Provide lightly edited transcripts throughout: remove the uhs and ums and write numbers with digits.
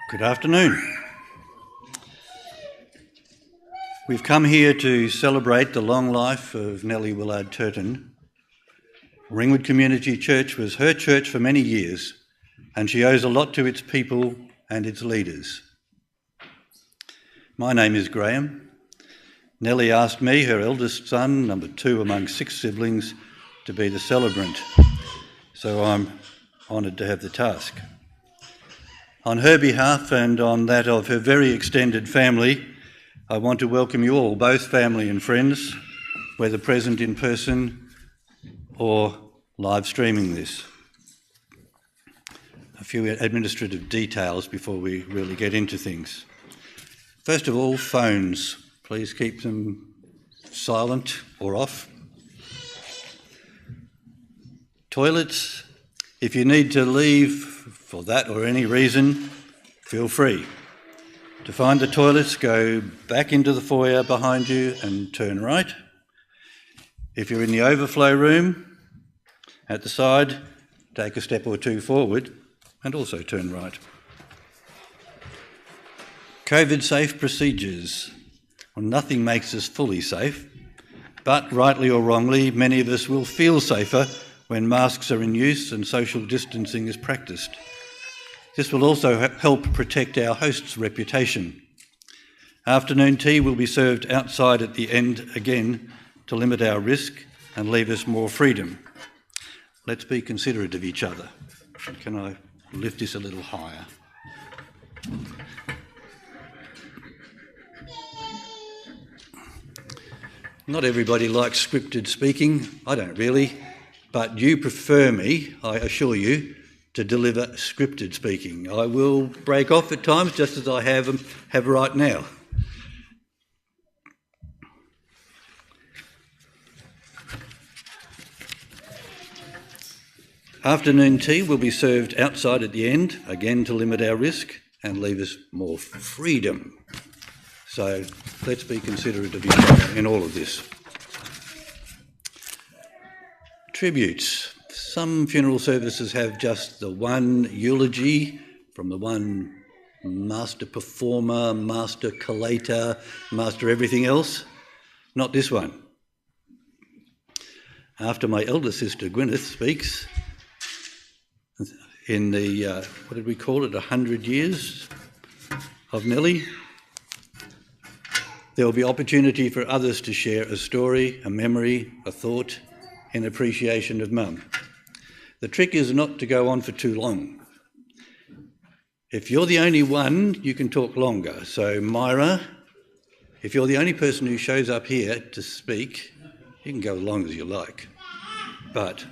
Good afternoon. We've come here to celebrate the long life of Nellie Turton. Ringwood Community Church was her church for many years, and she owes a lot to its people and its leaders. My name is Graham. Nellie asked me, her eldest son, number 2 among 6 siblings, to be the celebrant, so I'm honoured to have the task. On her behalf and on that of her very extended family, I want to welcome you all, both family and friends, whether present in person or live streaming this. A few administrative details before we really get into things. First of all, phones. Please keep them silent or off. Toilets. If you need to leave for that or any reason, feel free. To find the toilets, go back into the foyer behind you and turn right. If you're in the overflow room at the side, take a step or 2 forward and also turn right. COVID-safe procedures. Well, nothing makes us fully safe, but rightly or wrongly, many of us will feel safer when masks are in use and social distancing is practiced. This will also help protect our host's reputation. Afternoon tea will be served outside at the end again to limit our risk and leave us more freedom. Let's be considerate of each other. Can I lift this a little higher? Not everybody likes scripted speaking. I don't really, but you prefer me, I assure you, to deliver scripted speaking. I will break off at times, just as I have right now. Afternoon tea will be served outside at the end, again to limit our risk and leave us more freedom. So let's be considerate of each other in all of this. Tributes. Some funeral services have just the one eulogy from the one master performer, master collator, master everything else. Not this one. After my elder sister Gwyneth speaks, in the, what did we call it, 100 years of Nellie, there will be opportunity for others to share a story, a memory, a thought in appreciation of Mum. The trick is not to go on for too long. If you're the only one, you can talk longer. So Myra, if you're the only person who shows up here to speak, you can go as long as you like. But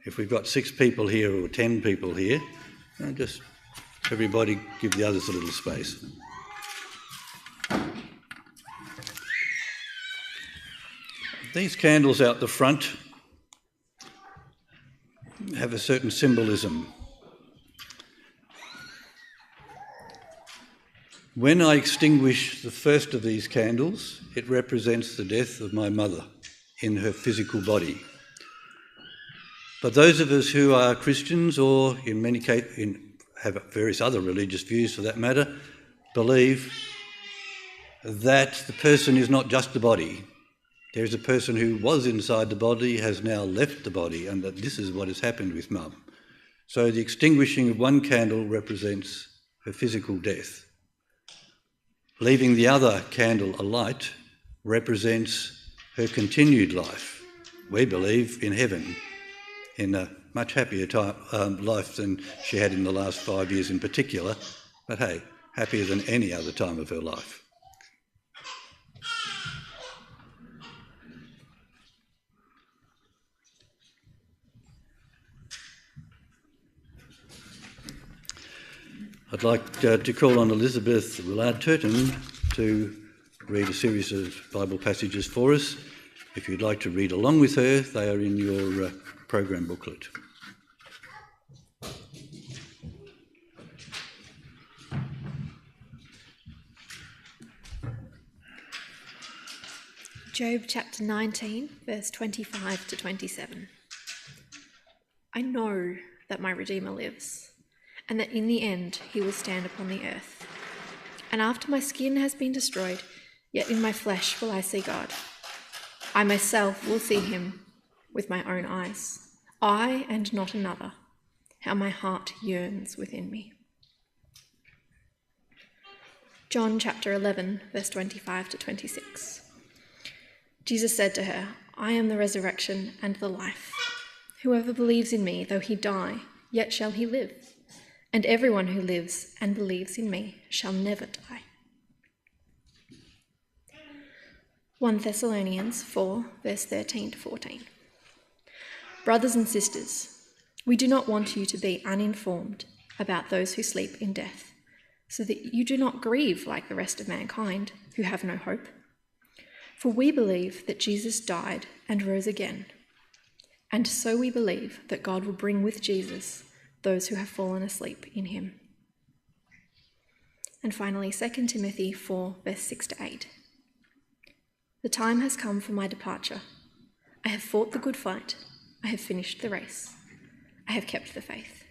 if we've got 6 people here or 10 people here, just everybody give the others a little space. These candles out the front have a certain symbolism. When I extinguish the first of these candles, it represents the death of my mother in her physical body. But those of us who are Christians, or in many cases have various other religious views for that matter, believe that the person is not just the body. There is a person who was inside the body, has now left the body, and that this is what has happened with Mum. So the extinguishing of one candle represents her physical death. Leaving the other candle alight represents her continued life. We believe in heaven, in a much happier life than she had in the last 5 years in particular, but hey, happier than any other time of her life. I'd like to call on Elizabeth Turton to read a series of Bible passages for us. If you'd like to read along with her, they are in your program booklet. Job chapter 19, verse 25 to 27. I know that my Redeemer lives, and that in the end he will stand upon the earth. And after my skin has been destroyed, yet in my flesh will I see God. I myself will see him with my own eyes, I and not another. How my heart yearns within me. John chapter 11, verse 25 to 26. Jesus said to her, I am the resurrection and the life. Whoever believes in me, though he die, yet shall he live. And everyone who lives and believes in me shall never die. 1 Thessalonians 4, verse 13 to 14. Brothers and sisters, we do not want you to be uninformed about those who sleep in death, so that you do not grieve like the rest of mankind who have no hope. For we believe that Jesus died and rose again, and so we believe that God will bring with Jesus those who have fallen asleep in him. And finally, 2 Timothy 4, verse 6 to 8. The time has come for my departure. I have fought the good fight. I have finished the race. I have kept the faith.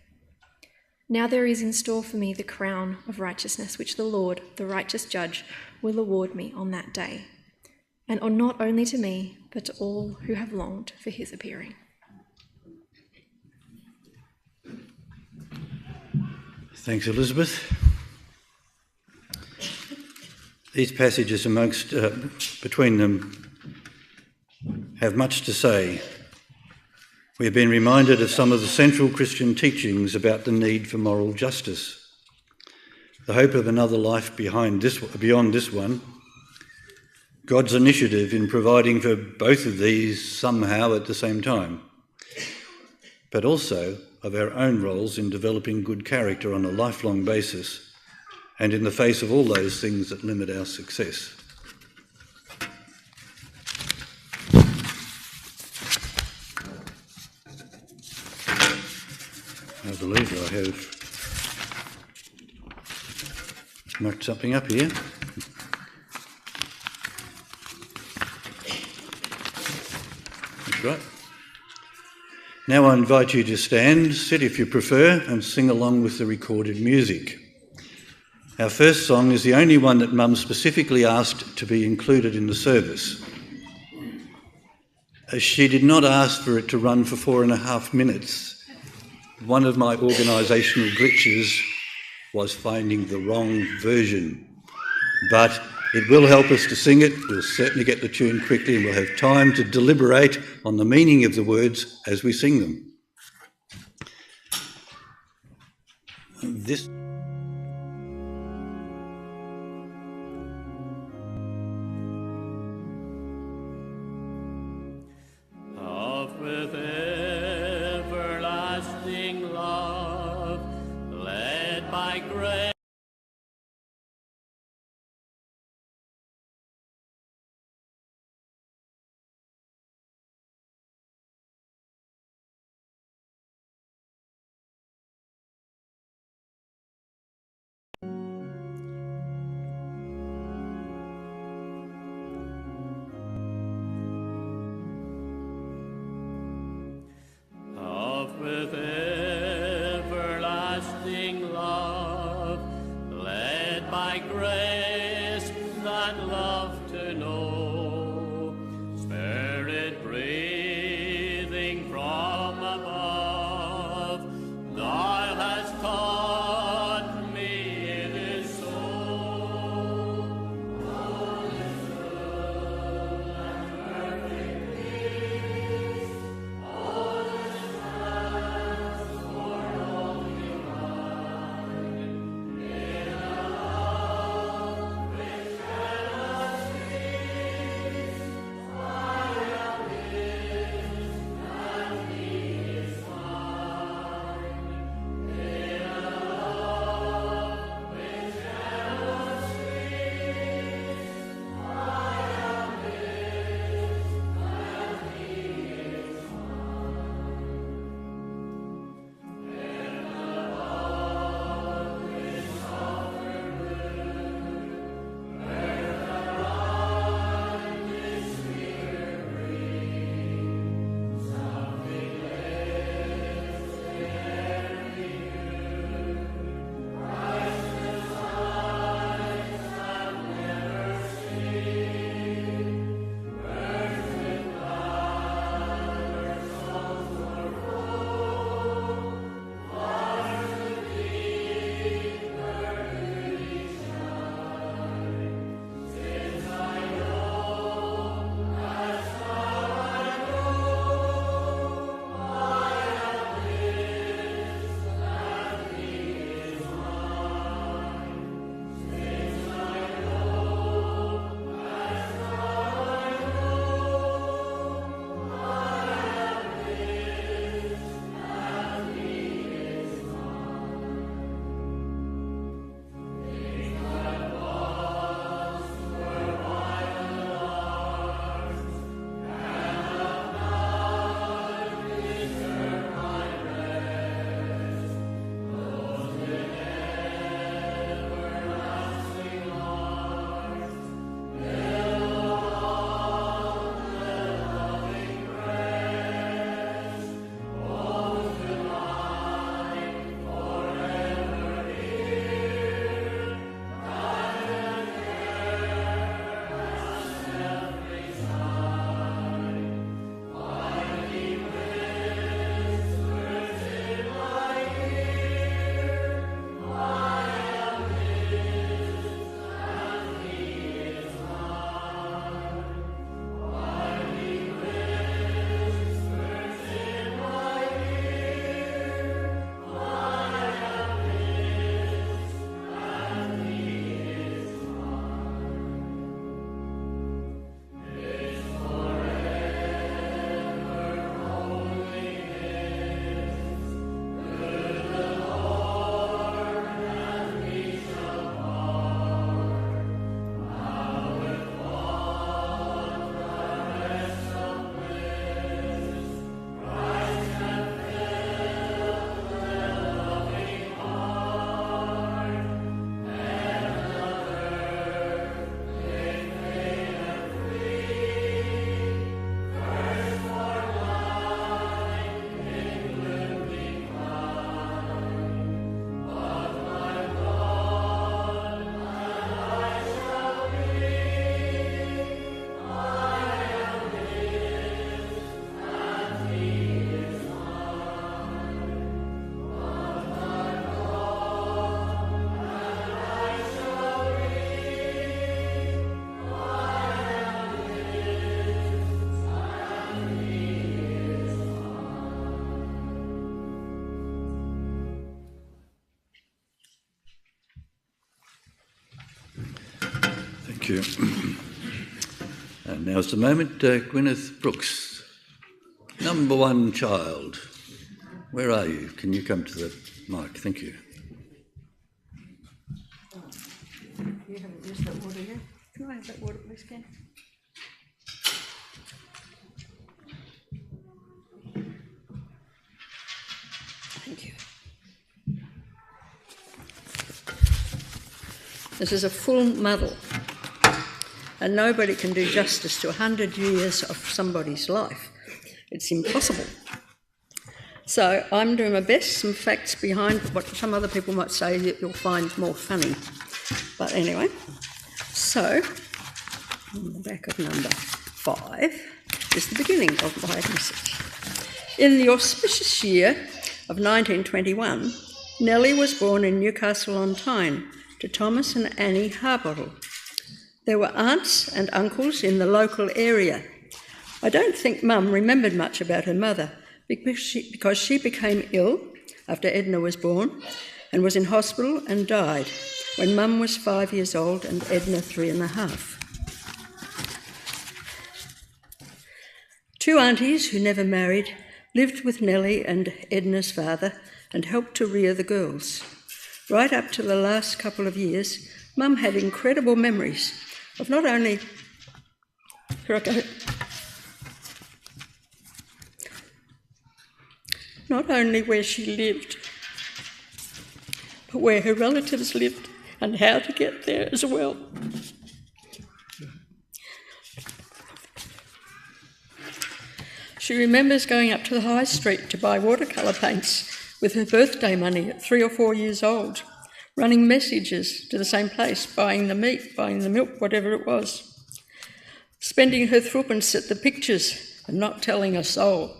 Now there is in store for me the crown of righteousness, which the Lord, the righteous judge, will award me on that day, and not only to me, but to all who have longed for his appearing. Thanks, Elizabeth. These passages between them have much to say. We have been reminded of some of the central Christian teachings about the need for moral justice, the hope of another life beyond this one, God's initiative in providing for both of these somehow at the same time, but also of our own roles in developing good character on a lifelong basis and in the face of all those things that limit our success. I believe I have marked something up here. That's right. Now I invite you to stand, sit if you prefer, and sing along with the recorded music. Our first song is the only one that Mum specifically asked to be included in the service. She did not ask for it to run for 4.5 minutes. One of my organisational glitches was finding the wrong version. But it will help us to sing it. We'll certainly get the tune quickly and we'll have time to deliberate on the meaning of the words as we sing them. This with everlasting love, led by grace. With everlasting love, you. And now's the moment, Gwyneth Brooks. Number one child. Where are you? Can you come to the mic? Thank you. You haven't used that water yet. Can I have that water, please, Ken? Thank you. This is a full muddle, and nobody can do justice to 100 years of somebody's life. It's impossible. So I'm doing my best, some facts behind what some other people might say that you'll find more funny. But anyway, so on the back of number 5 is the beginning of my message. In the auspicious year of 1921, Nellie was born in Newcastle on Tyne to Thomas and Annie Harbottle. There were aunts and uncles in the local area. I don't think Mum remembered much about her mother because she became ill after Edna was born and was in hospital and died when Mum was 5 years old and Edna 3.5. 2 aunties who never married lived with Nellie and Edna's father and helped to rear the girls. Right up to the last couple of years, Mum had incredible memories of not only where she lived, but where her relatives lived and how to get there as well. She remembers going up to the high street to buy watercolour paints with her birthday money at 3 or 4 years old, running messages to the same place, buying the meat, buying the milk, whatever it was, spending her threepence at the pictures and not telling a soul.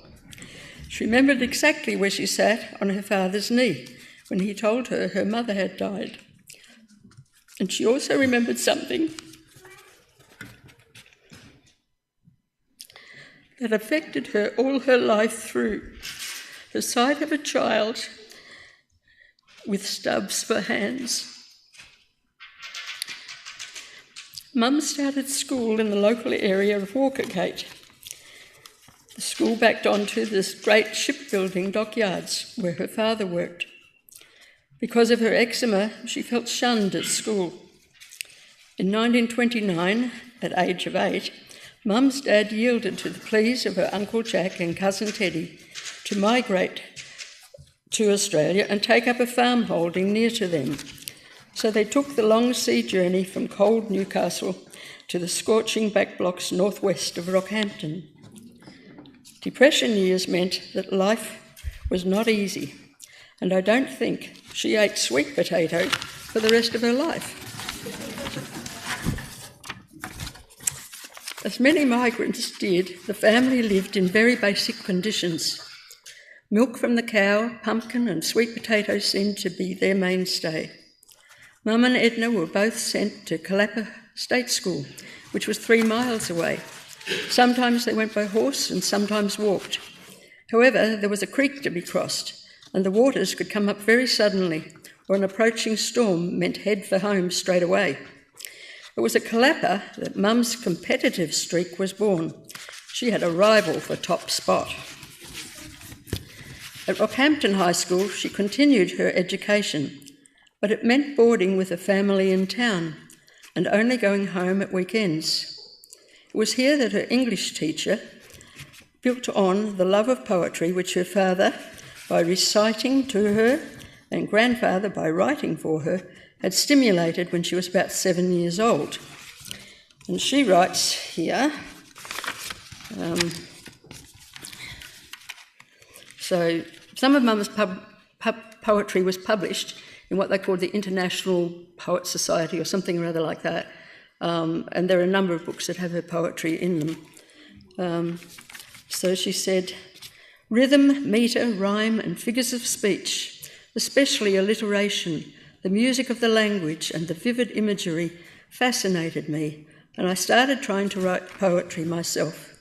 She remembered exactly where she sat on her father's knee when he told her her mother had died. And she also remembered something that affected her all her life through: the sight of a child with stubs for hands. Mum started school in the local area of Walkergate. The school backed onto this great shipbuilding dockyards where her father worked. Because of her eczema, she felt shunned at school. In 1929, at age of 8, Mum's dad yielded to the pleas of her Uncle Jack and Cousin Teddy to migrate to Australia and take up a farm holding near to them. So they took the long sea journey from cold Newcastle to the scorching back blocks northwest of Rockhampton. Depression years meant that life was not easy, and I don't think she ate sweet potato for the rest of her life. As many migrants did, the family lived in very basic conditions. Milk from the cow, pumpkin and sweet potatoes seemed to be their mainstay. Mum and Edna were both sent to Callapa State School, which was 3 miles away. Sometimes they went by horse and sometimes walked. However, there was a creek to be crossed, and the waters could come up very suddenly, or an approaching storm meant head for home straight away. It was at Callapa that Mum's competitive streak was born. She had a rival for top spot. At Rockhampton High School, she continued her education, but it meant boarding with a family in town and only going home at weekends. It was here that her English teacher built on the love of poetry which her father, by reciting to her, and grandfather, by writing for her, had stimulated when she was about 7 years old. And she writes here, so some of Mum's poetry was published in what they called the International Poet Society or something or other like that. And there are a number of books that have her poetry in them. So she said, rhythm, metre, rhyme and figures of speech, especially alliteration, the music of the language and the vivid imagery fascinated me, and I started trying to write poetry myself.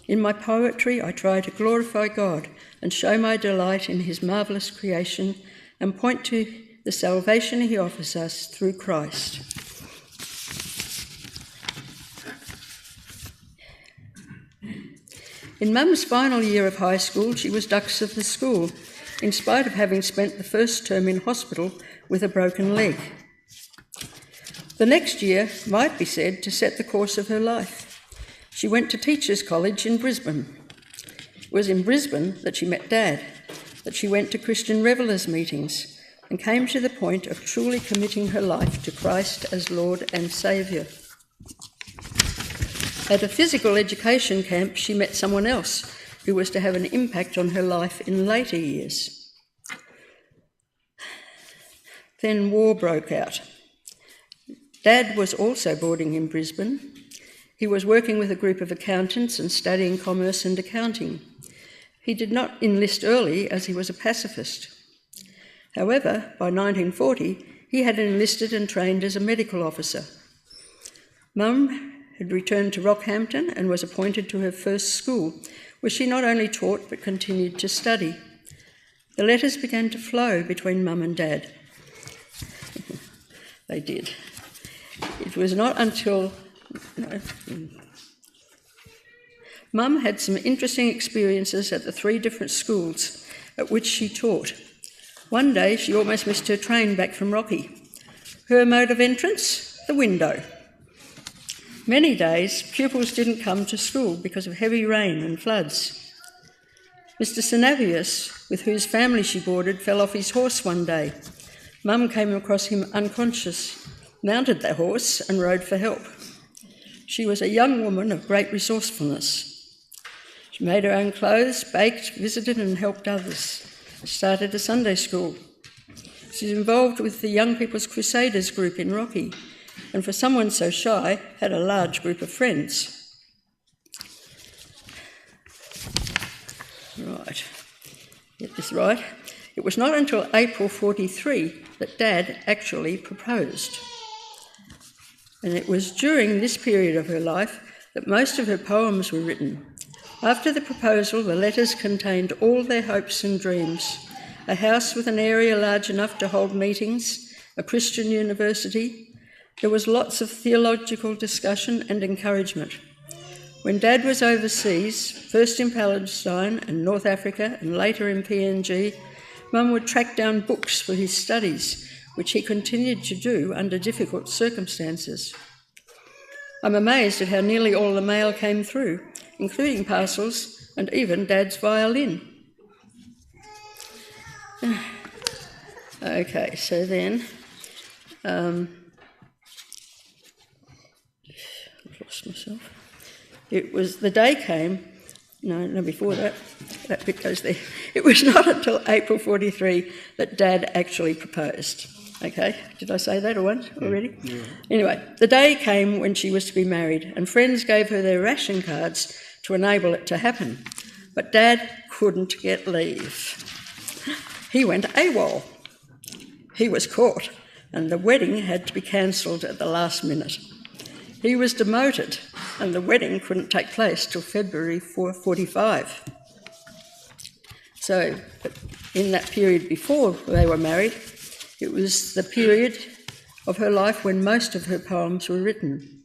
In my poetry, I try to glorify God and show my delight in his marvellous creation and point to the salvation he offers us through Christ. In Mum's final year of high school, she was dux of the school, in spite of having spent the first term in hospital with a broken leg. The next year might be said to set the course of her life. She went to Teachers' College in Brisbane. It was in Brisbane that she met Dad, that she went to Christian Revellers meetings and came to the point of truly committing her life to Christ as Lord and Saviour. At a physical education camp, she met someone else who was to have an impact on her life in later years. Then war broke out. Dad was also boarding in Brisbane. He was working with a group of accountants and studying commerce and accounting. He did not enlist early as he was a pacifist. However, by 1940, he had enlisted and trained as a medical officer. Mum had returned to Rockhampton and was appointed to her first school, where she not only taught but continued to study. The letters began to flow between Mum and Dad. They did. It was not until... Mum had some interesting experiences at the 3 different schools at which she taught. One day she almost missed her train back from Rocky. Her mode of entrance? The window. Many days, pupils didn't come to school because of heavy rain and floods. Mr. Sinavius, with whose family she boarded, fell off his horse one day. Mum came across him unconscious, mounted the horse and rode for help. She was a young woman of great resourcefulness. She made her own clothes, baked, visited and helped others. Started a Sunday school. She's involved with the Young People's Crusaders group in Rocky, and for someone so shy, had a large group of friends. Right, get this right. It was not until April 43 that Dad actually proposed. And it was during this period of her life that most of her poems were written. After the proposal, the letters contained all their hopes and dreams: a house with an area large enough to hold meetings, a Christian university. There was lots of theological discussion and encouragement. When Dad was overseas, first in Palestine and North Africa and later in PNG, Mum would track down books for his studies, which he continued to do under difficult circumstances. I'm amazed at how nearly all the mail came through, including parcels and even Dad's violin. Okay, so then... I've lost myself. It was the day came, no, before that bit goes there. It was not until April 43 that Dad actually proposed. Okay, did I say that already? Yeah. Anyway, the day came when she was to be married, and friends gave her their ration cards to enable it to happen. But Dad couldn't get leave. He went AWOL. He was caught, and the wedding had to be cancelled at the last minute. He was demoted, and the wedding couldn't take place till February 45. So, in that period before they were married, it was the period of her life when most of her poems were written.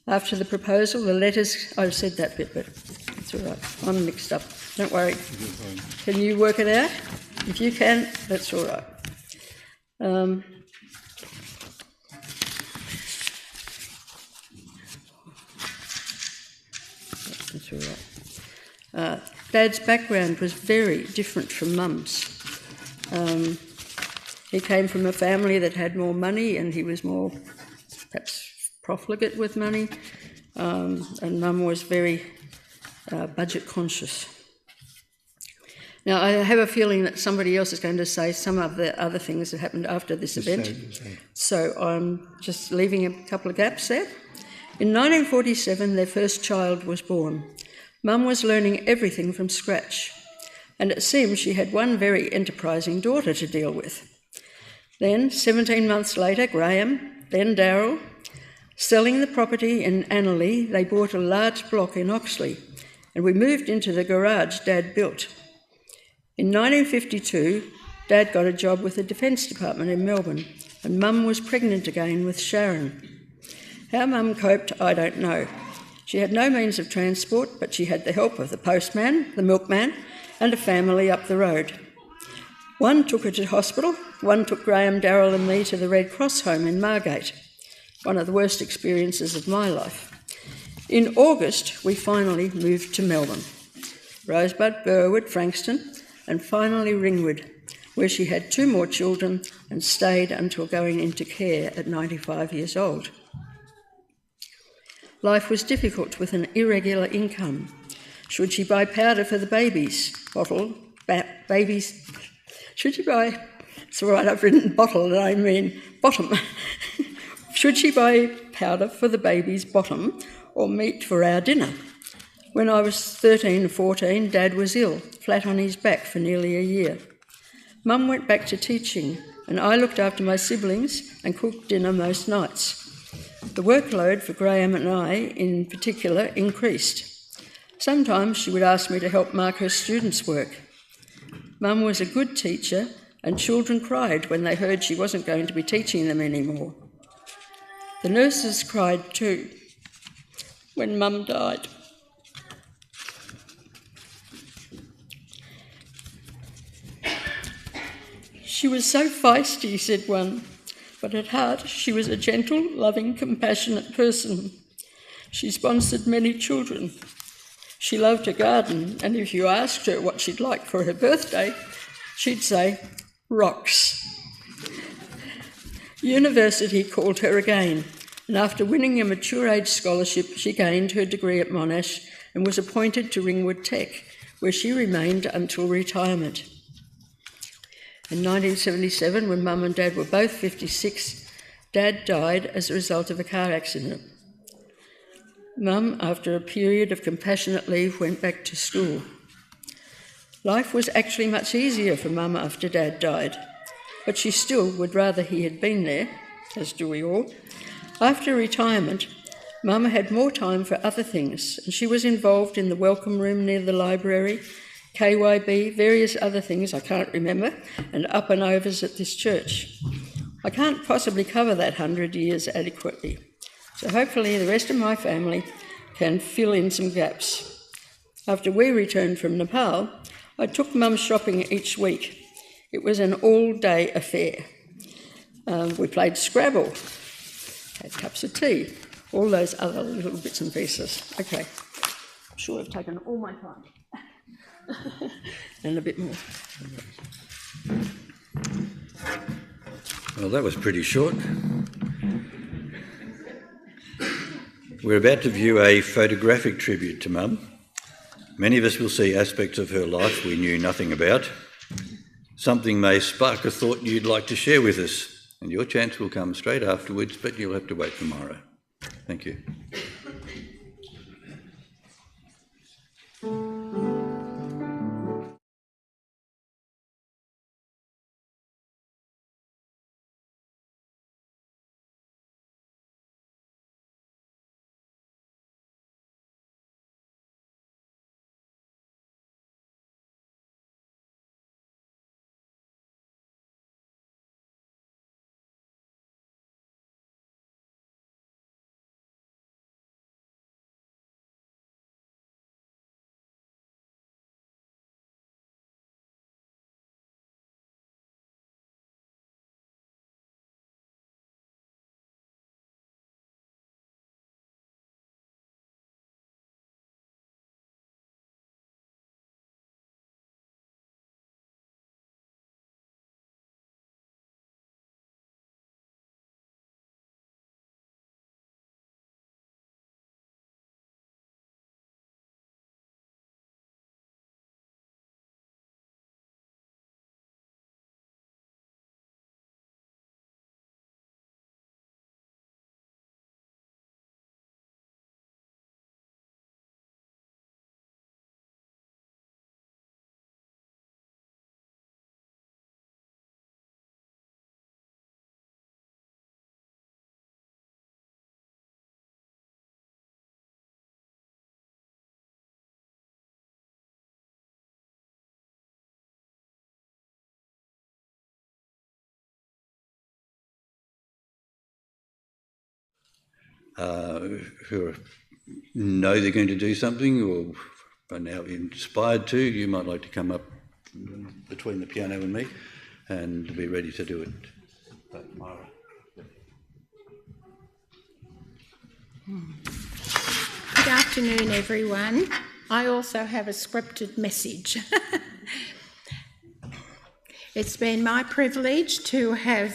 After the proposal, the letters... I've said that bit, but it's all right. I'm mixed up. Don't worry. Can you work it out? If you can, that's all right. That's all right. Dad's background was very different from Mum's. He came from a family that had more money, and he was more, perhaps, profligate with money, and Mum was very budget conscious. Now, I have a feeling that somebody else is going to say some of the other things that happened after this event, so I'm just leaving a couple of gaps there. In 1947, their first child was born. Mum was learning everything from scratch, and it seems she had one very enterprising daughter to deal with. Then, 17 months later, Graham, then Darryl. Selling the property in Annerley, they bought a large block in Oxley, and we moved into the garage Dad built. In 1952, Dad got a job with the Defence Department in Melbourne, and Mum was pregnant again with Sharon. How Mum coped, I don't know. She had no means of transport, but she had the help of the postman, the milkman, and a family up the road. One took her to hospital, one took Graham, Darrell and me to the Red Cross home in Margate, one of the worst experiences of my life. In August, we finally moved to Melbourne, Rosebud, Burwood, Frankston, and finally Ringwood, where she had 2 more children and stayed until going into care at 95 years old. Life was difficult with an irregular income. Should she buy powder for the babies? Should she buy, it's all right, I've written bottle and I mean bottom. Should she buy powder for the baby's bottom or meat for our dinner? When I was 13 or 14, Dad was ill, flat on his back for nearly a year. Mum went back to teaching and I looked after my siblings and cooked dinner most nights. The workload for Graham and I, in particular, increased. Sometimes she would ask me to help mark her students' work. Mum was a good teacher and children cried when they heard she wasn't going to be teaching them anymore. The nurses cried too when Mum died. She was so feisty, said one, but at heart she was a gentle, loving, compassionate person. She sponsored many children. She loved her garden, and if you asked her what she'd like for her birthday, she'd say, rocks. University called her again, and after winning a mature age scholarship, she gained her degree at Monash and was appointed to Ringwood Tech, where she remained until retirement. In 1977, when Mum and Dad were both 56, Dad died as a result of a car accident. Mum, after a period of compassionate leave, went back to school. Life was actually much easier for Mum after Dad died, but she still would rather he had been there, as do we all. After retirement, Mum had more time for other things, and she was involved in the welcome room near the library, KYB, various other things I can't remember, and up and overs at this church. I can't possibly cover that 100 years adequately, so hopefully the rest of my family can fill in some gaps. After we returned from Nepal, I took Mum shopping each week. It was an all-day affair. We played Scrabble, had cups of tea, all those other little bits and pieces. Okay, I'm sure I've taken all my time. And a bit more. Well, that was pretty short. We're about to view a photographic tribute to Mum. Many of us will see aspects of her life we knew nothing about. Something may spark a thought you'd like to share with us, and your chance will come straight afterwards, but you'll have to wait tomorrow. Thank you. Who are know they're going to do something or are now inspired to, you might like to come up between the piano and me and be ready to do it. But Myra. Good afternoon, everyone. I also have a scripted message. It's been my privilege to have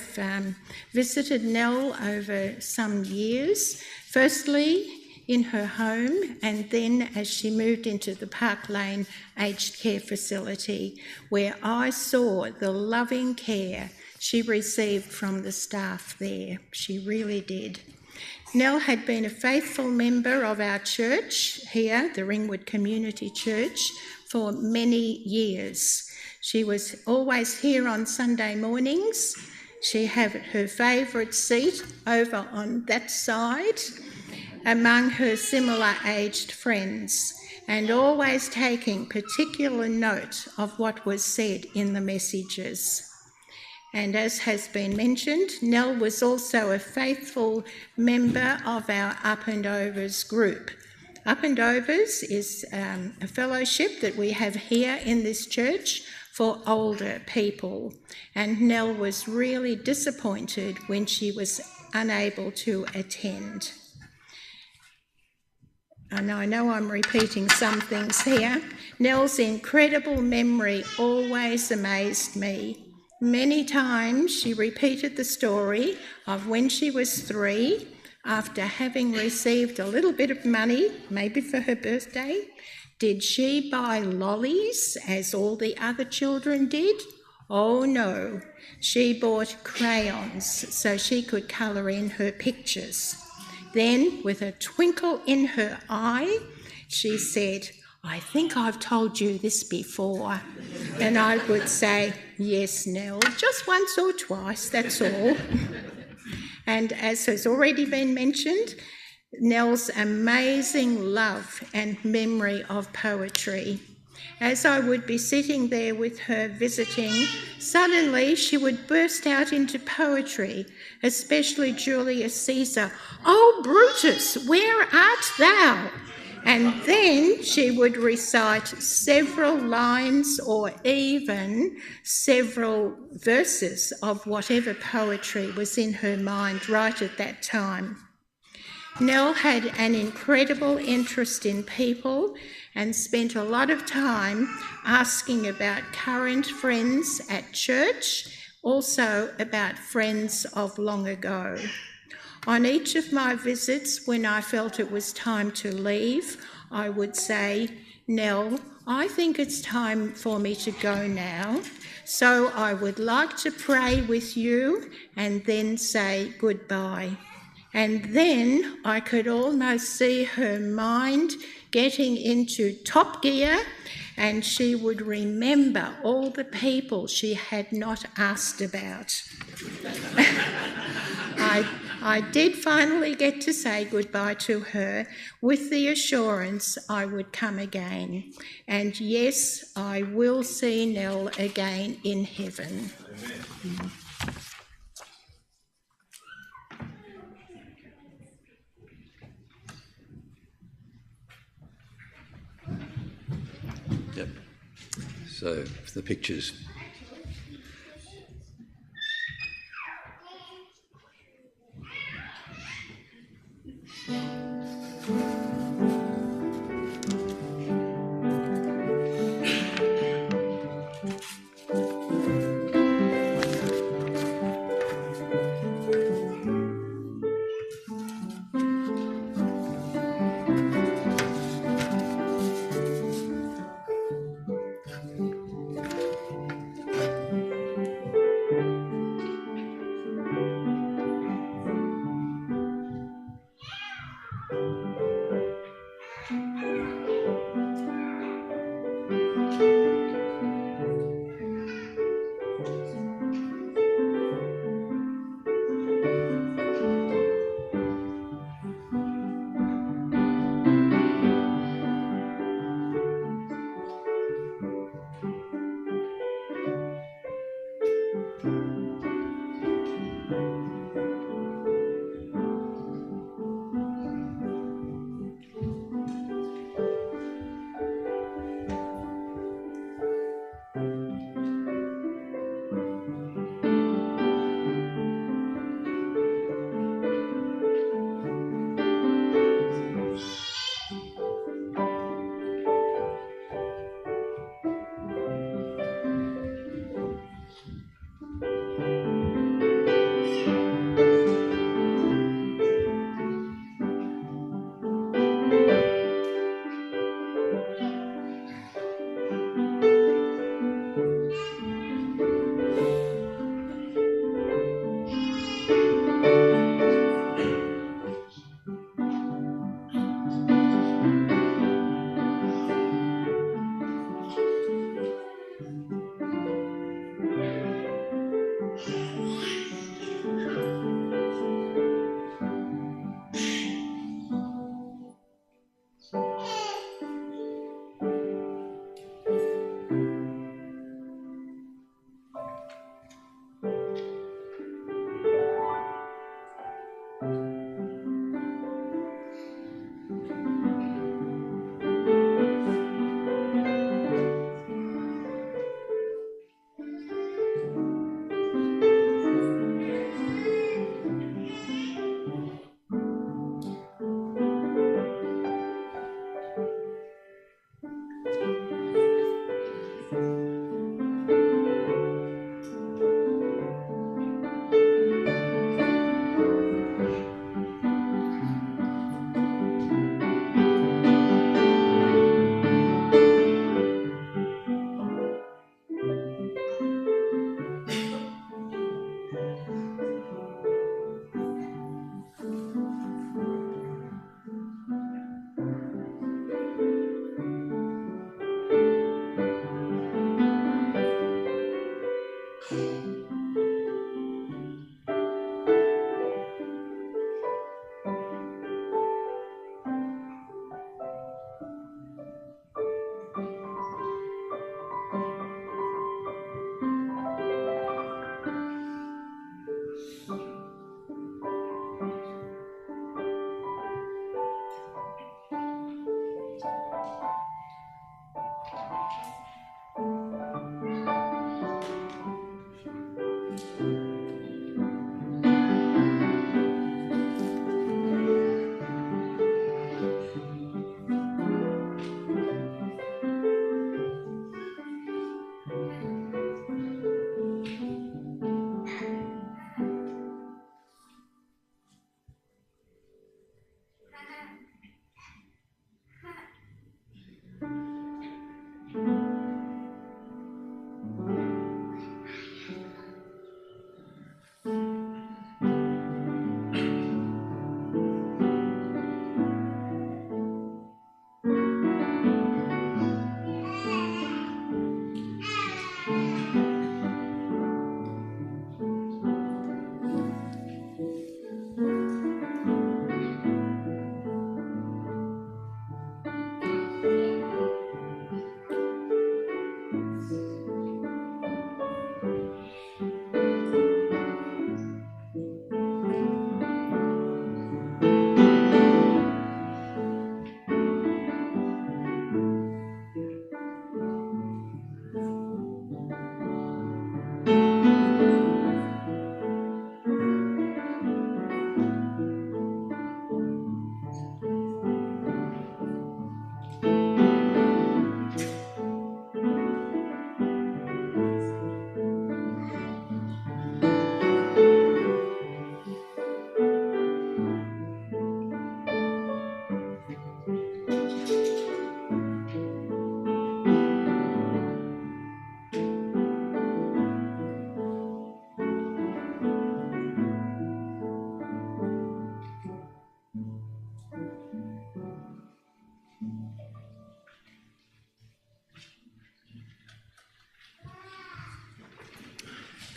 visited Nell over some years, firstly in her home and then as she moved into the Park Lane aged care facility, where I saw the loving care she received from the staff there. She really did. Nell had been a faithful member of our church here, the Ringwood Community Church, for many years. She was always here on Sunday mornings. She had her favourite seat over on that side among her similar aged friends, and always taking particular note of what was said in the messages. And as has been mentioned, Nell was also a faithful member of our Up and Overs group. Up and Overs is a fellowship that we have here in this church for older people, and Nell was really disappointed when she was unable to attend. And I know I'm repeating some things here. Nell's incredible memory always amazed me. Many times she repeated the story of when she was 3, after having received a little bit of money, maybe for her birthday. Did she buy lollies as all the other children did? Oh no, she bought crayons so she could colour in her pictures. Then, with a twinkle in her eye, she said, "I think I've told you this before." And I would say, "Yes, Nell, just once or twice, that's all." And as has already been mentioned, Nell's amazing love and memory of poetry. As I would be sitting there with her visiting, suddenly she would burst out into poetry, especially Julius Caesar. "Oh, Brutus, where art thou?" And then she would recite several lines or even several verses of whatever poetry was in her mind right at that time. Nell had an incredible interest in people and spent a lot of time asking about current friends at church, also about friends of long ago. On each of my visits, when I felt it was time to leave, I would say, "Nell, I think it's time for me to go now, so I would like to pray with you and then say goodbye." And then I could almost see her mind getting into top gear, and she would remember all the people she had not asked about. I did finally get to say goodbye to her with the assurance I would come again. And yes, I will see Nell again in heaven. Amen. Yep. So the pictures.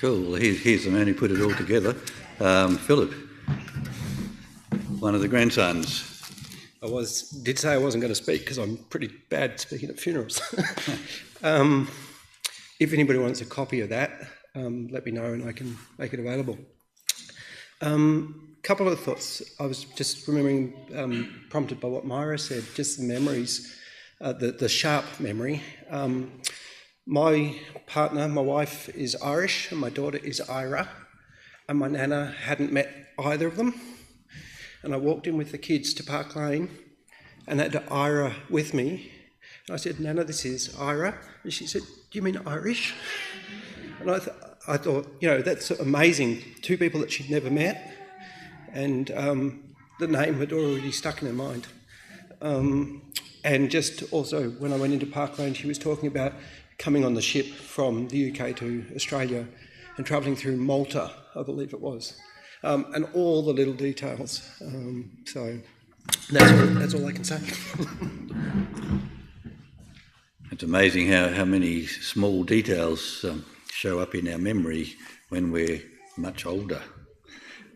Cool. Well, here's the man who put it all together. Philip, one of the grandsons. I did say I wasn't going to speak because I'm pretty bad speaking at funerals. If anybody wants a copy of that, let me know and I can make it available. Couple of thoughts. I was just remembering, prompted by what Myra said, just the memories, the sharp memory. My partner, my wife, is Irish and my daughter is Ira, and my nana hadn't met either of them. And I walked in with the kids to Park Lane and had Ira with me. And I said, "Nana, this is Ira." And she said, "Do you mean Irish?" And I thought, that's amazing. Two people that she'd never met, and the name had already stuck in her mind. And just also, when I went into Park Lane, she was talking about coming on the ship from the UK to Australia and travelling through Malta, I believe it was, and all the little details. So that's all I can say. It's amazing how many small details show up in our memory when we're much older,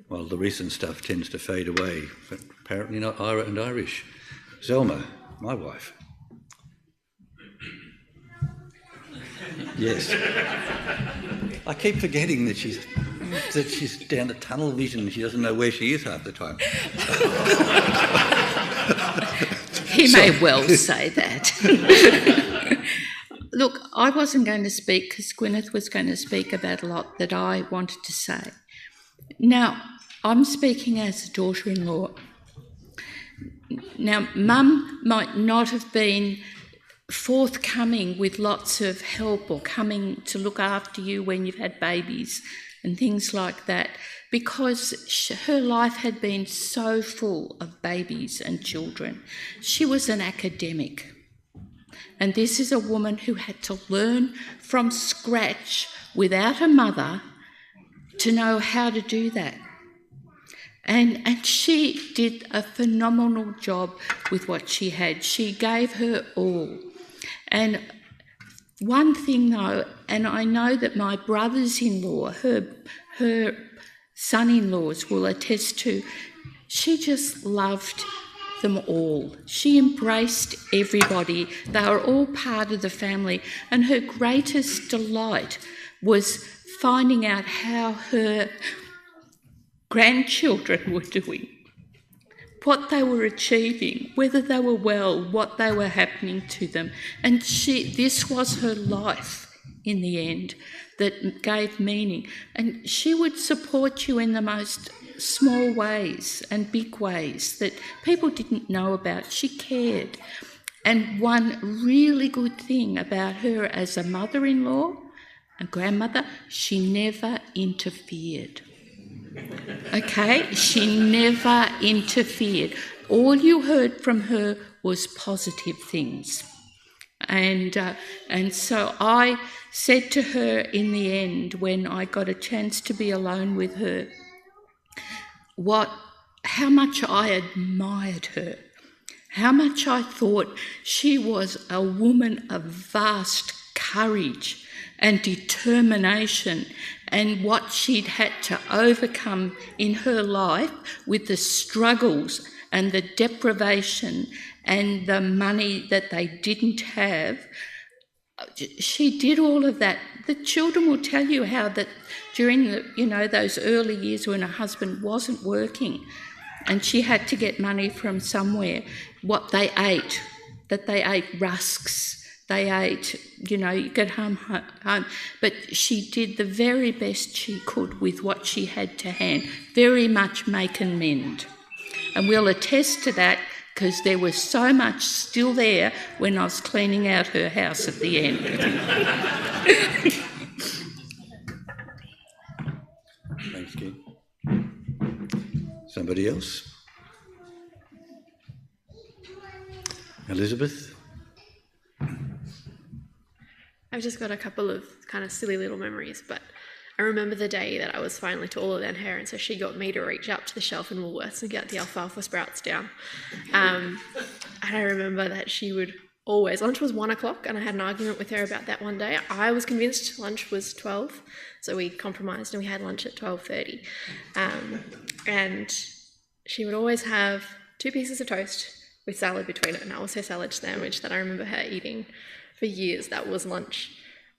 while the recent stuff tends to fade away, but apparently not Ira and Irish. Zelma, my wife. Yes. I keep forgetting that she's down to tunnel vision. She doesn't know where she is half the time. He may well say that. Look, I wasn't going to speak because Gwyneth was going to speak about a lot that I wanted to say. Now, I'm speaking as a daughter-in-law. Now, Mum might not have been forthcoming with lots of help or coming to look after you when you've had babies and things like that, because her life had been so full of babies and children. She was an academic, and this is a woman who had to learn from scratch without a mother to know how to do that. And she did a phenomenal job with what she had. She gave her all. And one thing though, and I know that my brothers-in-law, her son-in-laws will attest to, she just loved them all. She embraced everybody. They were all part of the family, and her greatest delight was finding out how her grandchildren were doing, what they were achieving, whether they were well, what they were happening to them. And this was her life in the end that gave meaning. And she would support you in the most small ways and big ways that people didn't know about. She cared. And one really good thing about her as a mother-in-law, a grandmother, she never interfered. Okay? She never interfered. All you heard from her was positive things. And so I said to her in the end, when I got a chance to be alone with her, how much I admired her, how much I thought she was a woman of vast courage and determination, and what she'd had to overcome in her life with the struggles and the deprivation and the money that they didn't have. She did all of that. The children will tell you how that during those early years when her husband wasn't working and she had to get money from somewhere, what they ate, that they ate rusks, they ate, you get home. But she did the very best she could with what she had to hand, very much make and mend. And we'll attest to that because there was so much still there when I was cleaning out her house at the end. Thanks, Kate. Somebody else? Elizabeth? I've just got a couple of kind of silly little memories, but I remember the day that I was finally taller than her, and so she got me to reach up to the shelf in Woolworths and get the alfalfa sprouts down. And I remember that she would always, lunch was 1 o'clock, and I had an argument with her about that one day. I was convinced lunch was 12, so we compromised and we had lunch at 12:30. And she would always have 2 pieces of toast with salad between it, and that was her salad sandwich that I remember her eating for years. That was lunch.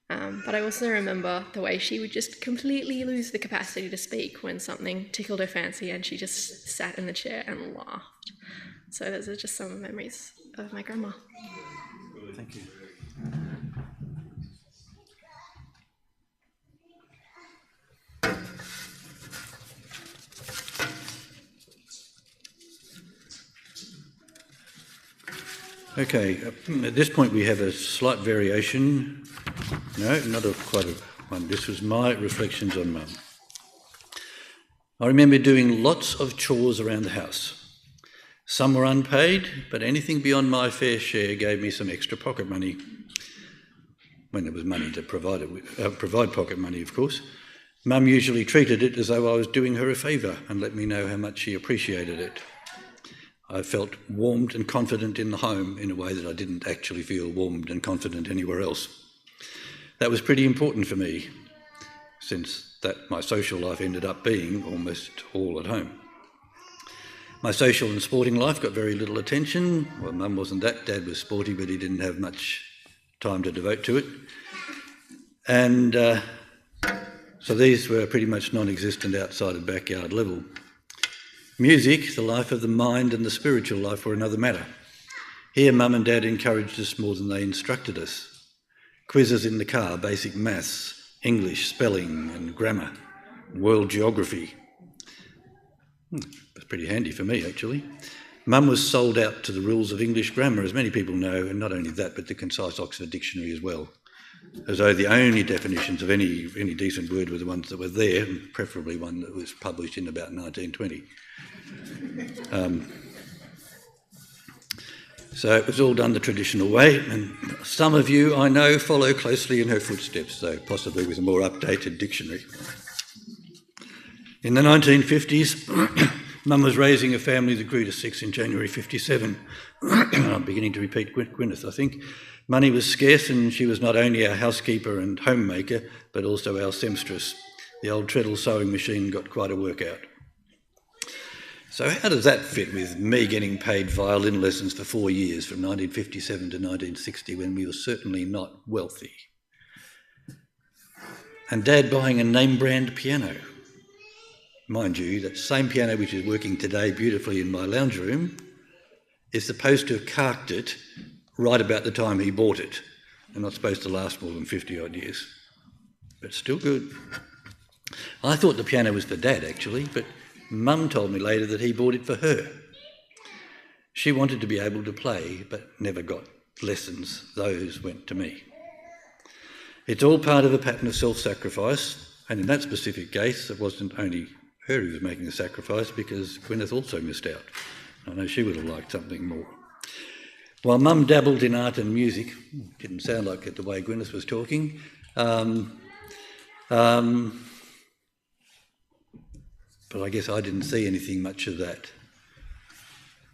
But I also remember the way she would just completely lose the capacity to speak when something tickled her fancy and she just sat in the chair and laughed. So those are just some memories of my grandma. Thank you. Okay, at this point we have a slight variation. No, not quite a one. This was my reflections on Mum. I remember doing lots of chores around the house. Some were unpaid, but anything beyond my fair share gave me some extra pocket money. When there was money to provide pocket money, of course. Mum usually treated it as though I was doing her a favour and let me know how much she appreciated it. I felt warmed and confident in the home in a way that I didn't actually feel warmed and confident anywhere else. That was pretty important for me, since that my social life ended up being almost all at home. My social and sporting life got very little attention. Well, Mum wasn't that. Dad was sporty, but he didn't have much time to devote to it. And so these were pretty much non-existent outside of backyard level. Music, the life of the mind and the spiritual life were another matter. Here, Mum and Dad encouraged us more than they instructed us. Quizzes in the car, basic maths, English, spelling and grammar, world geography. That's pretty handy for me, actually. Mum was sold out to the rules of English grammar, as many people know, and not only that, but the concise Oxford Dictionary as well, as though the only definitions of any decent word were the ones that were there, and preferably one that was published in about 1920. So it was all done the traditional way, and some of you, I know, follow closely in her footsteps, though possibly with a more updated dictionary. In the 1950s, Mum was raising a family that grew to 6 in January 57. I'm beginning to repeat Gwyneth, I think. Money was scarce, and she was not only our housekeeper and homemaker, but also our seamstress. The old treadle sewing machine got quite a workout. So how does that fit with me getting paid violin lessons for 4 years from 1957 to 1960 when we were certainly not wealthy? And Dad buying a name brand piano. Mind you, that same piano which is working today beautifully in my lounge room is supposed to have carked it right about the time he bought it, and not supposed to last more than 50 odd years. but still good. I thought the piano was for Dad, actually, but Mum told me later that he bought it for her. She wanted to be able to play, but never got lessons. Those went to me. It's all part of a pattern of self-sacrifice, and in that specific case, it wasn't only her who was making the sacrifice, because Gwyneth also missed out. I know she would have liked something more. While Mum dabbled in art and music, didn't sound like it the way Gwyneth was talking, but I guess I didn't see anything much of that.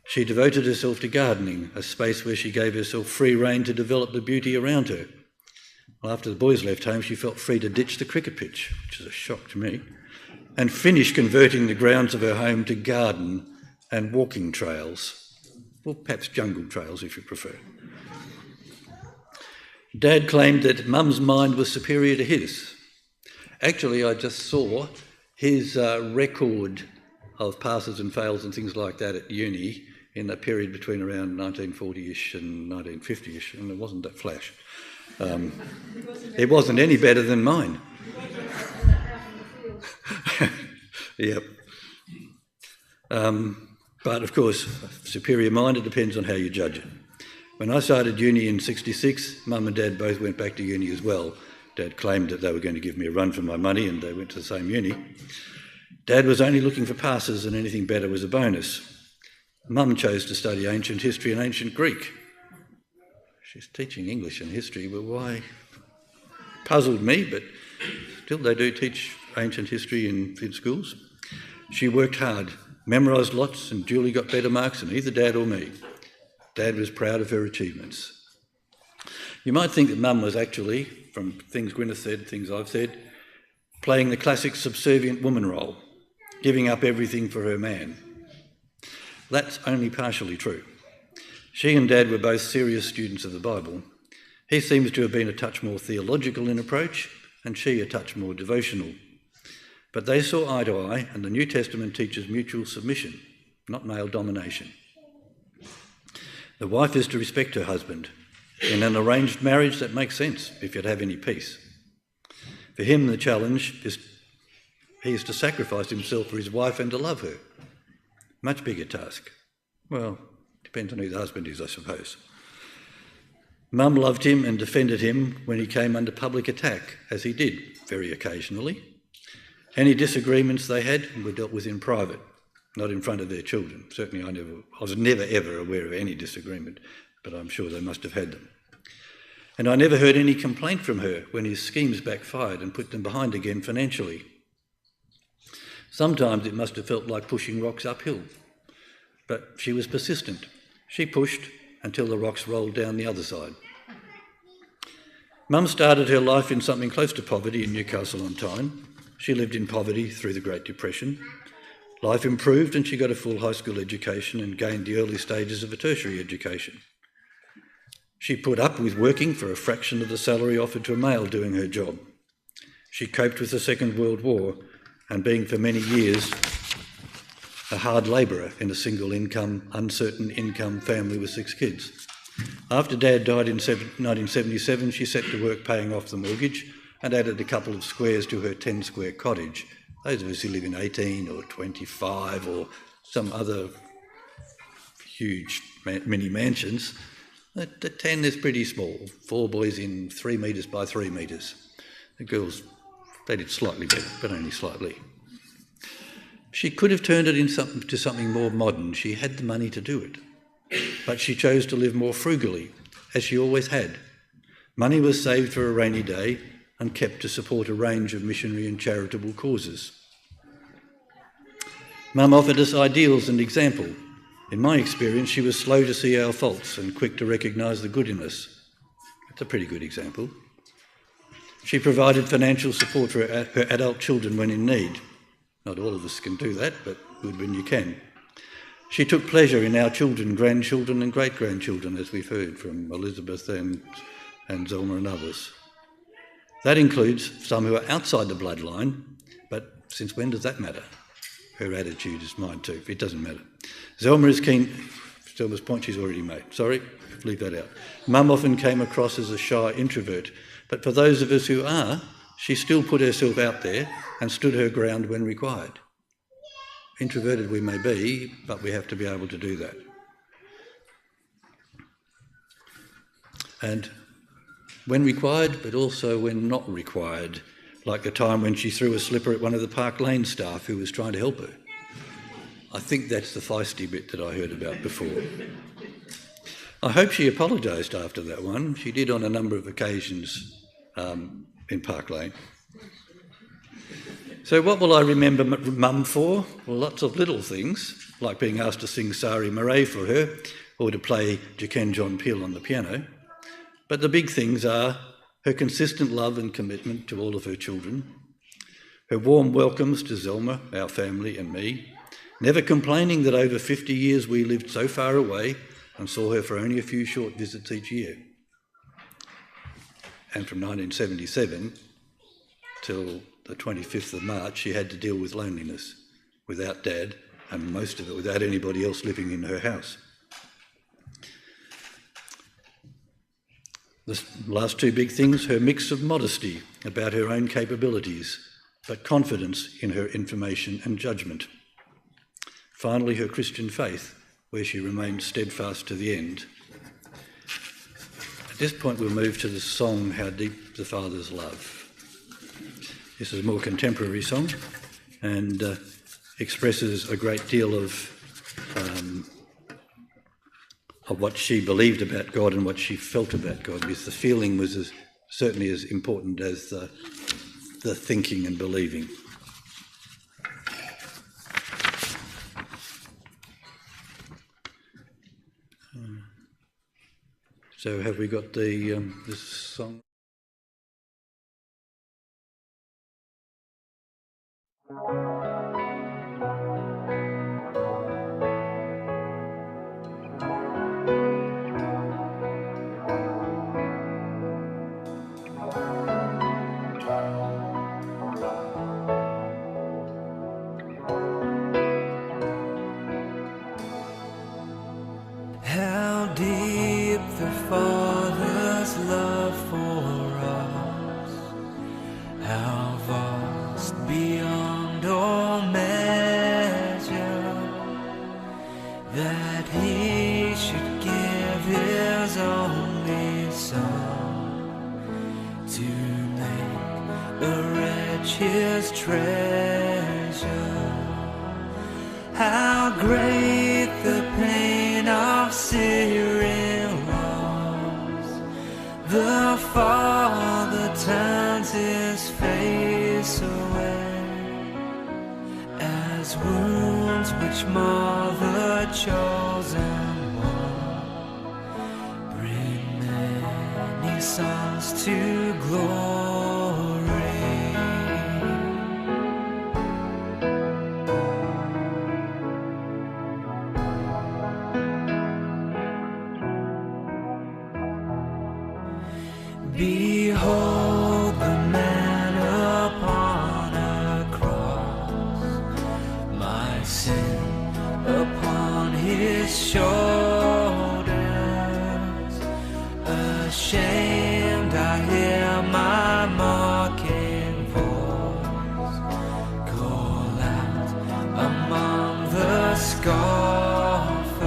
She devoted herself to gardening, a space where she gave herself free rein to develop the beauty around her. Well, after the boys left home, she felt free to ditch the cricket pitch, which is a shock to me, and finish converting the grounds of her home to garden and walking trails, or perhaps jungle trails if you prefer. Dad claimed that Mum's mind was superior to his. Actually, I just saw his record of passes and fails and things like that at uni in the period between around 1940-ish and 1950-ish, and it wasn't that flash. It wasn't any better than mine. Yep. But of course, superior mind, it depends on how you judge it. When I started uni in '66, Mum and Dad both went back to uni as well. Dad claimed that they were going to give me a run for my money, and they went to the same uni. Dad was only looking for passes, and anything better was a bonus. Mum chose to study ancient history and ancient Greek. She's teaching English and history, but why? Puzzled me, but still they do teach ancient history in schools. She worked hard, memorised lots, and duly got better marks than either Dad or me. Dad was proud of her achievements. You might think that Mum was actually, from things Gwyneth said, things I've said, playing the classic subservient woman role, giving up everything for her man. That's only partially true. She and Dad were both serious students of the Bible. He seems to have been a touch more theological in approach, and she a touch more devotional. But they saw eye to eye, and the New Testament teaches mutual submission, not male domination. The wife is to respect her husband. In an arranged marriage, that makes sense if you'd have any peace. For him, the challenge is he is to sacrifice himself for his wife and to love her. Much bigger task. Well, depends on who the husband is, I suppose. Mum loved him and defended him when he came under public attack, as he did very occasionally. Any disagreements they had were dealt with in private, not in front of their children. Certainly I was never ever aware of any disagreement, but I'm sure they must have had them. And I never heard any complaint from her when his schemes backfired and put them behind again financially. Sometimes it must have felt like pushing rocks uphill, but she was persistent. She pushed until the rocks rolled down the other side. Mum started her life in something close to poverty in Newcastle-on-Tyne. She lived in poverty through the Great Depression. Life improved and she got a full high school education and gained the early stages of a tertiary education. She put up with working for a fraction of the salary offered to a male doing her job. She coped with the Second World War and being for many years a hard labourer in a single income, uncertain income family with 6 kids. After Dad died in 1977, she set to work paying off the mortgage and added a couple of squares to her 10-square cottage. Those of us who live in 18 or 25 or some other huge mini mansions, the 10 is pretty small. 4 boys in 3 metres by 3 metres. The girls, they did slightly better, but only slightly. She could have turned it into something more modern. She had the money to do it. But she chose to live more frugally, as she always had. Money was saved for a rainy day and kept to support a range of missionary and charitable causes. Mum offered us ideals and example. In my experience, she was slow to see our faults and quick to recognise the good in us. That's a pretty good example. She provided financial support for her adult children when in need. Not all of us can do that, but good when you can. She took pleasure in our children, grandchildren and great-grandchildren, as we've heard from Elizabeth and Zelma and others. That includes some who are outside the bloodline, but since when does that matter? Her attitude is mine too. It doesn't matter. Zelma is keen. Zelma's point she's already made. Sorry, leave that out. Mum often came across as a shy introvert, but for those of us who are, she still put herself out there and stood her ground when required. Introverted we may be, but we have to be able to do that. And when required, but also when not required, like the time when she threw a slipper at one of the Park Lane staff who was trying to help her. I think that's the feisty bit that I heard about before. I hope she apologised after that one. She did on a number of occasions in Park Lane. So what will I remember Mum for? Well, lots of little things, like being asked to sing Sari Murray for her or to play Jacquin John Peel on the piano. But the big things are her consistent love and commitment to all of her children, her warm welcomes to Zelma, our family and me, never complaining that over 50 years we lived so far away and saw her for only a few short visits each year. And from 1977 till the 25th of March, she had to deal with loneliness without Dad, and most of it without anybody else living in her house. The last two big things, her mix of modesty about her own capabilities, but confidence in her information and judgment. Finally, her Christian faith, where she remained steadfast to the end. At this point, we'll move to the song, How Deep the Father's Love. This is a more contemporary song and expresses a great deal of what she believed about God and what she felt about God, because the feeling was certainly as important as the thinking and believing. So have we got this song? How deep the Father's love for us, how vast beyond all measure, that He should give His only Son to make a wretch His treasure. How great the pain of searing was, the Father turns His face away, as wounds which mar the chosen one bring many sons to glory. Behold the man upon a cross, my sin upon His shoulders. Ashamed I hear my mocking voice call out among the scoffers.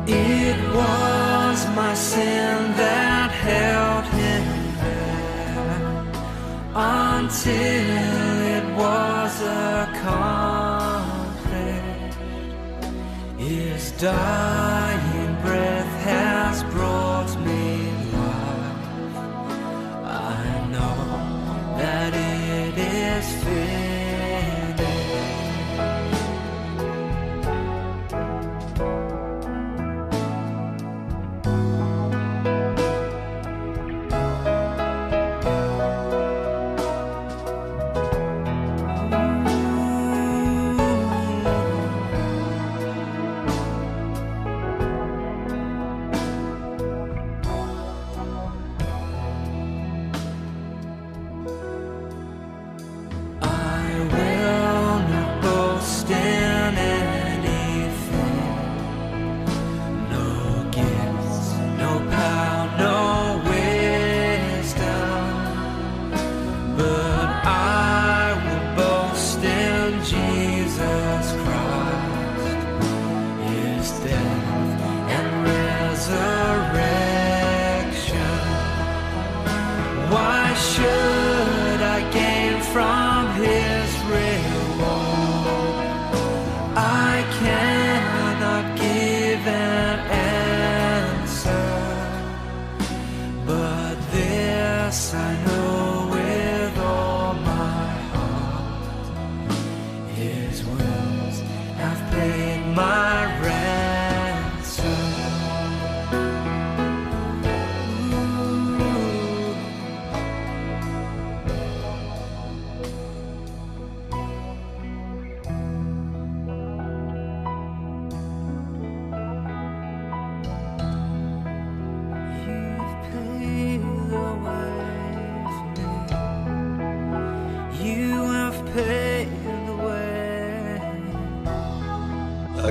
It was my sin that held Him there until it was accomplished. His dying breath has brought me life. I know that it is finished.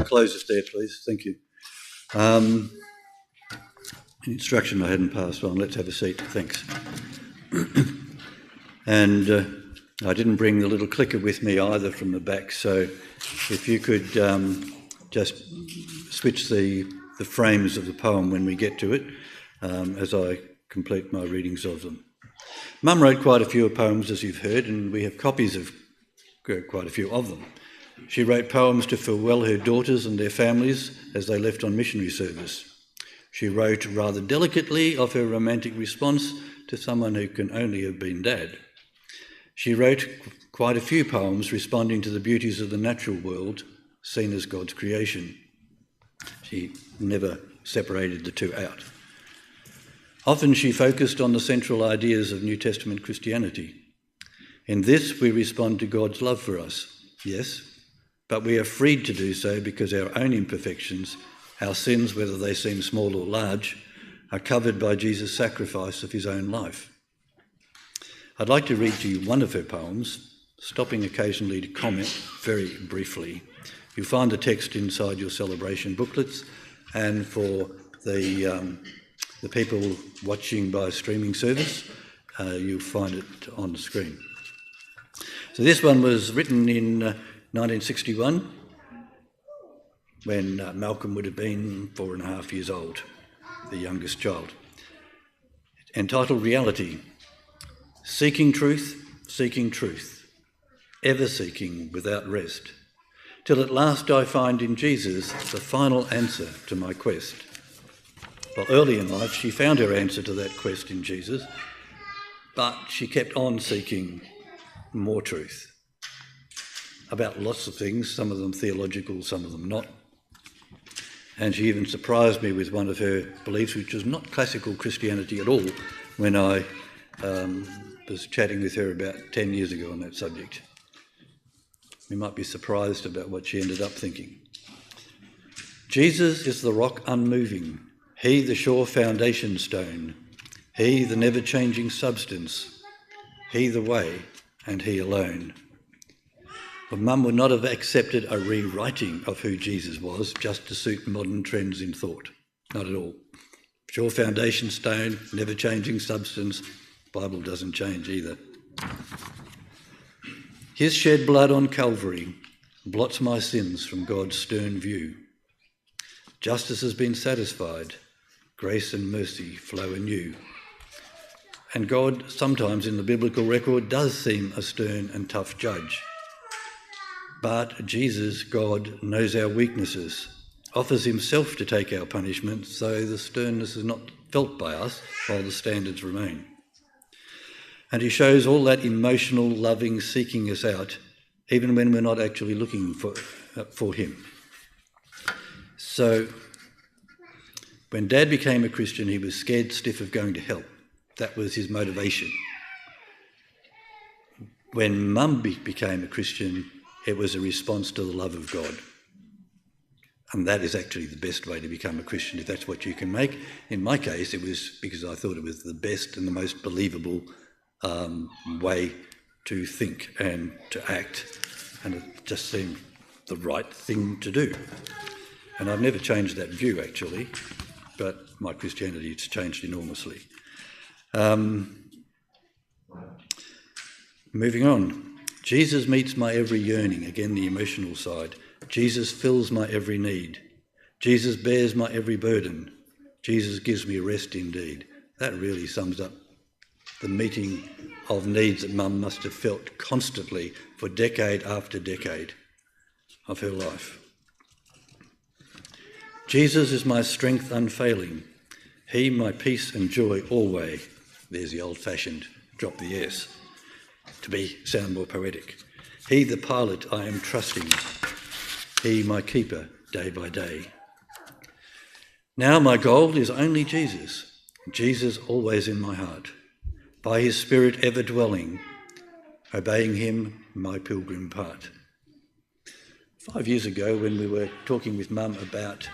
close us there, please. Thank you. An instruction I hadn't passed on. Let's have a seat. Thanks. And I didn't bring the little clicker with me either from the back, so if you could just switch the frames of the poem when we get to it, as I complete my readings of them. Mum wrote quite a few poems, as you've heard, and we have copies of quite a few of them. She wrote poems to farewell her daughters and their families as they left on missionary service. She wrote rather delicately of her romantic response to someone who can only have been Dad. She wrote quite a few poems responding to the beauties of the natural world, seen as God's creation. She never separated the two out. Often she focused on the central ideas of New Testament Christianity. In this, we respond to God's love for us, yes, but we are freed to do so because our own imperfections, our sins, whether they seem small or large, are covered by Jesus' sacrifice of his own life. I'd like to read to you one of her poems, stopping occasionally to comment very briefly. You'll find the text inside your celebration booklets, and for the people watching by streaming service, you'll find it on the screen. So this one was written in 1961, when Malcolm would have been 4.5 years old, the youngest child. Entitled Reality. Seeking truth, ever seeking without rest, till at last I find in Jesus the final answer to my quest. Well, early in life, she found her answer to that quest in Jesus, but she kept on seeking more truth about lots of things, some of them theological, some of them not. And she even surprised me with one of her beliefs, which was not classical Christianity at all, when I was chatting with her about 10 years ago on that subject. We might be surprised about what she ended up thinking. Jesus is the rock unmoving, he the sure foundation stone, he the never-changing substance, he the way, and he alone. But Mum would not have accepted a rewriting of who Jesus was just to suit modern trends in thought. Not at all. Sure foundation stone, never-changing substance. Bible doesn't change either. His shed blood on Calvary blots my sins from God's stern view. Justice has been satisfied, grace and mercy flow anew. And God, sometimes in the biblical record, does seem a stern and tough judge. But Jesus, God, knows our weaknesses, offers himself to take our punishment, so the sternness is not felt by us while the standards remain. And he shows all that emotional, loving, seeking us out, even when we're not actually looking for him. So, when Dad became a Christian, he was scared stiff of going to hell. That was his motivation. When Mum became a Christian, it was a response to the love of God. And that is actually the best way to become a Christian, if that's what you can make. In my case, it was because I thought it was the best and the most believable way to think and to act, and it just seemed the right thing to do. And I've never changed that view, actually, but my Christianity has changed enormously. Moving on. Jesus meets my every yearning, again the emotional side. Jesus fills my every need. Jesus bears my every burden. Jesus gives me rest indeed. That really sums up the meeting of needs that Mum must have felt constantly for decade after decade of her life. Jesus is my strength unfailing. He my peace and joy always. There's the old-fashioned drop the S to sound more poetic. He the pilot I am trusting. He my keeper day by day. Now my goal is only Jesus. Jesus always in my heart. By his Spirit ever dwelling, obeying him my pilgrim part. 5 years ago, when we were talking with Mum about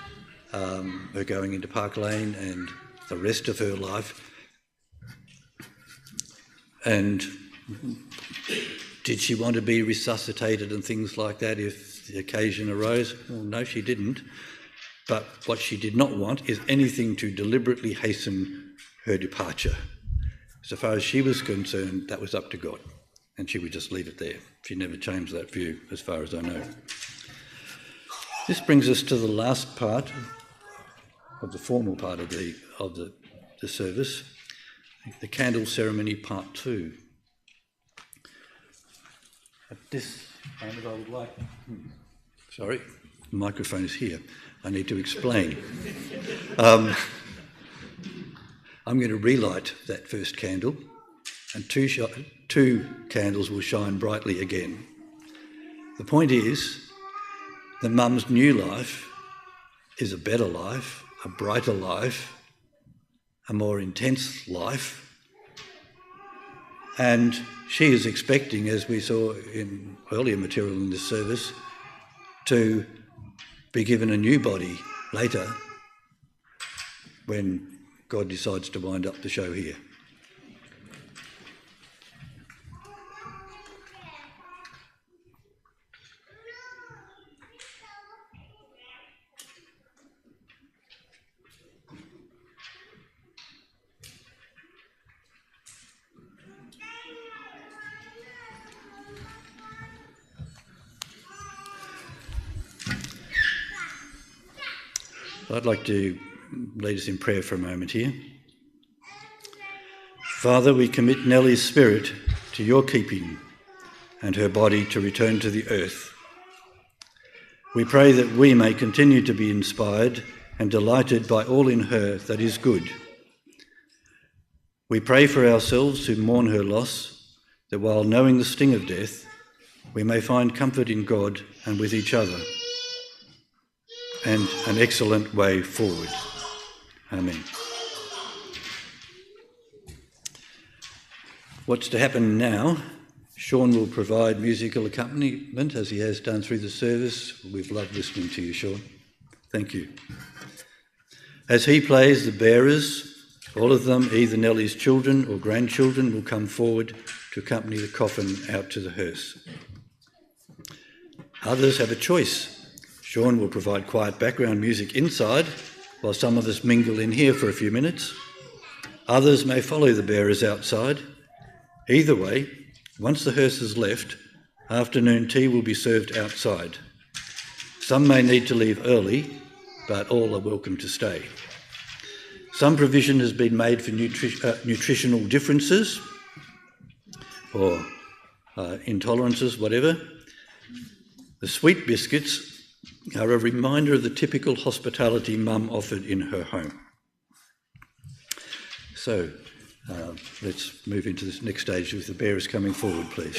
her going into Park Lane and the rest of her life, and did she want to be resuscitated and things like that if the occasion arose. Well, no, she didn't. But what she did not want is anything to deliberately hasten her departure. So far as she was concerned, that was up to God, and she would just leave it there. She never changed that view, as far as I know. This brings us to the last part of the formal part of the service, the candle ceremony part 2. At this moment I would like... Sorry, the microphone is here. I need to explain. I'm going to relight that first candle, and two candles will shine brightly again. The point is that Mum's new life is a better life, a brighter life, a more intense life, and she is expecting, as we saw in earlier material in this service, to be given a new body later when God decides to wind up the show here. I'd like to lead us in prayer for a moment here. Father, we commit Nellie's spirit to your keeping and her body to return to the earth. We pray that we may continue to be inspired and delighted by all in her that is good. We pray for ourselves who mourn her loss, that while knowing the sting of death, we may find comfort in God and with each other, and an excellent way forward. Amen. What's to happen now? Sean will provide musical accompaniment as he has done through the service. We've loved listening to you, Sean. Thank you. As he plays, the bearers, all of them, either Nellie's children or grandchildren, will come forward to accompany the coffin out to the hearse. Others have a choice. Sean will provide quiet background music inside, while some of us mingle in here for a few minutes. Others may follow the bearers outside. Either way, once the hearse has left, afternoon tea will be served outside. Some may need to leave early, but all are welcome to stay. Some provision has been made for nutritional differences or intolerances, whatever. The sweet biscuits are a reminder of the typical hospitality Mum offered in her home. So let's move into this next stage with the bearers coming forward, please.